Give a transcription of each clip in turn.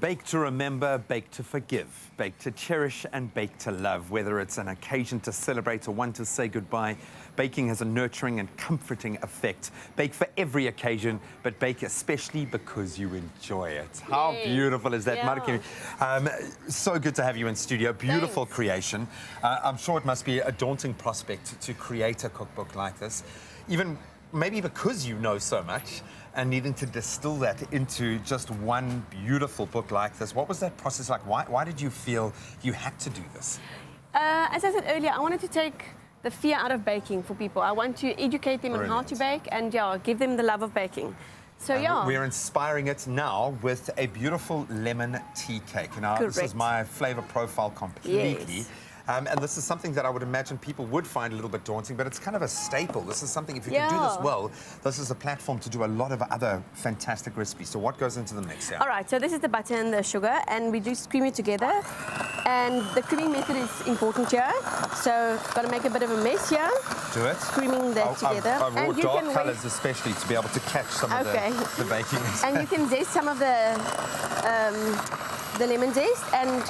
Bake to remember, bake to forgive, bake to cherish, and bake to love. Whether it's an occasion to celebrate or one to say goodbye, baking has a nurturing and comforting effect. Bake for every occasion, but bake especially because you enjoy it. How beautiful is that, Martjie? So good to have you in studio. Beautiful creation. I'm sure it must be a daunting prospect to create a cookbook like this, even maybe because you know so much and needing to distill that into just one beautiful book like this. What was that process like? Why did you feel you had to do this? As I said earlier, I wanted to take the fear out of baking for people. I want to educate them on how to bake and give them the love of baking. So we're inspiring it now with a beautiful lemon tea cake. Now, this is my flavor profile completely. Yes. And this is something that I would imagine people would find a little bit daunting, but it's kind of a staple. This is something, if you can do this well, this is a platform to do a lot of other fantastic recipes. So what goes into the mix here? All right, so this is the butter and the sugar, and we just cream it together. And the creaming method is important here. So got to make a bit of a mess here. Do it. Creaming that together. I wore dark colours especially to be able to catch some of the baking. And you can zest some of the lemon zest, and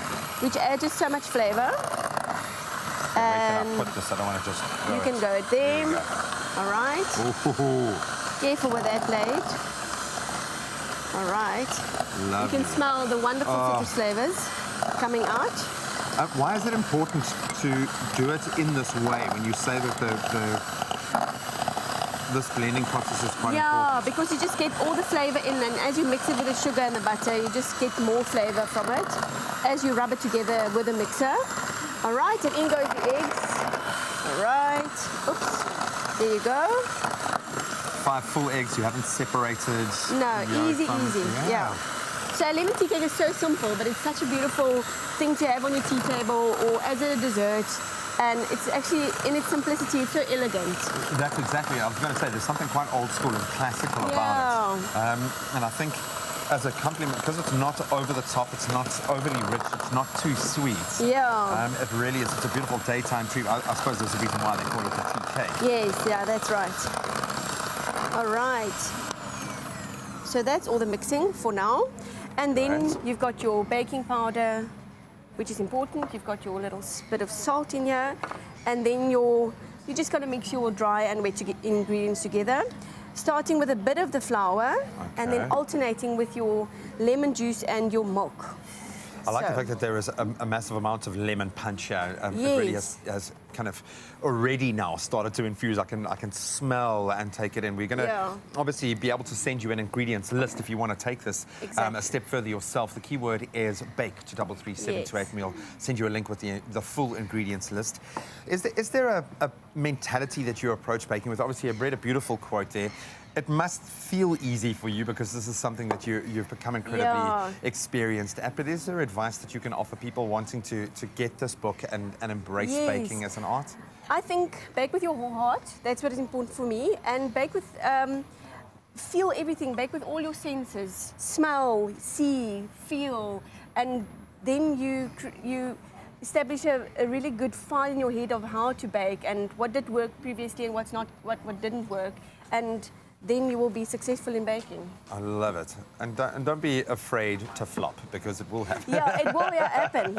which adds just so much flavour. And where can I put this? I don't want to just you can go at them. All right. Ooh. Careful with that blade. All right. Lovely. You can smell the wonderful citrus flavours coming out. Why is it important to do it in this way when you say that this blending process is quite important? Yeah, because you just get all the flavour in, and as you mix it with the sugar and the butter, you just get more flavour from it as you rub it together with a mixer. All right, and in goes the eggs. All right. Oops. There you go. 5 full eggs. You haven't separated. No, easy. Yeah. So a lemon tea cake is so simple, but it's such a beautiful thing to have on your tea table or as a dessert. And it's actually, in its simplicity, it's so elegant. That's exactly. I was going to say, there's something quite old school and classical about it. And I think, as a compliment, because it's not over the top, it's not overly rich, it's not too sweet. Yeah. It really is. It's a beautiful daytime treat. I suppose there's a reason why they call it a tea cake. Yes, yeah, that's right. All right. So that's all the mixing for now. And then you've got your baking powder, which is important. You've got your little bit of salt in here. And then you're just going to mix your dry and wet ingredients together. Starting with a bit of the flour and then alternating with your lemon juice and your milk. I like the fact that there is a massive amount of lemon punch here. It really has kind of already now started to infuse. I can smell and take it in. We're going to obviously be able to send you an ingredients list if you want to take this a step further yourself. The key word is bake to 33728. We'll send you a link with the full ingredients list. Is there a mentality that you approach baking with? Obviously, I've read a beautiful quote there. It must feel easy for you because this is something that you've become incredibly experienced at. But is there advice that you can offer people wanting to get this book and embrace baking as an art? I think bake with your whole heart. That's what is important for me. And bake with, feel everything. Bake with all your senses. Smell, see, feel. And then you establish a really good file in your head of how to bake and what did work previously and what didn't work. And then you will be successful in baking. I love it. And don't be afraid to flop, because it will happen. Yeah, it will happen,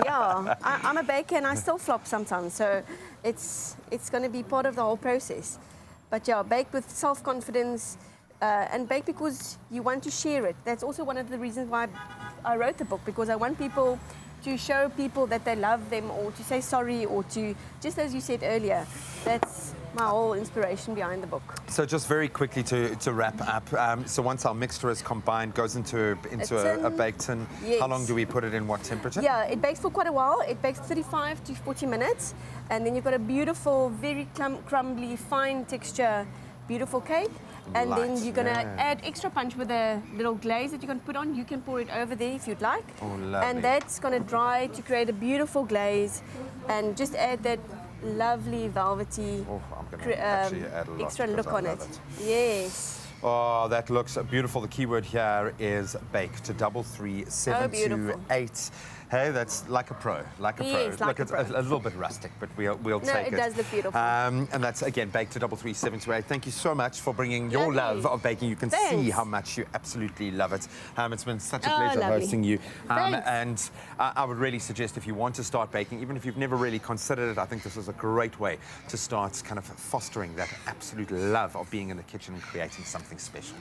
I'm a baker and I still flop sometimes, so it's going to be part of the whole process. But bake with self-confidence and bake because you want to share it. That's also one of the reasons why I wrote the book, because I want people to show people that they love them, or to say sorry, or to, just as you said earlier, that's my whole inspiration behind the book. So just very quickly to wrap up, so once our mixture is combined, goes into a baked tin, how long do we put it in, what temperature? Yeah, it bakes for quite a while. It bakes 35 to 40 minutes, and then you've got a beautiful, very crumbly, fine texture, beautiful cake. And then you're going to add extra punch with a little glaze that you can put on. You can pour it over there if you'd like. Oh, lovely. And that's going to dry to create a beautiful glaze, and just add that lovely velvety I'm going to actually add a lot extra look on it. Yes. Oh, that looks beautiful. The keyword here is bake to 33728. Hey, that's like a pro, like a pro. Yes, like Look, a it's pro. a little bit rustic, but we'll take it. No, it does look beautiful. And that's, again, bake to 33728. Thank you so much for bringing your Lovely. love of baking. You can see Thanks. how much you absolutely love it. It's been such a Oh, pleasure lovely. hosting you. Thanks. And I would really suggest if you want to start baking, even if you've never really considered it, I think this is a great way to start kind of fostering that absolute love of being in the kitchen and creating something special.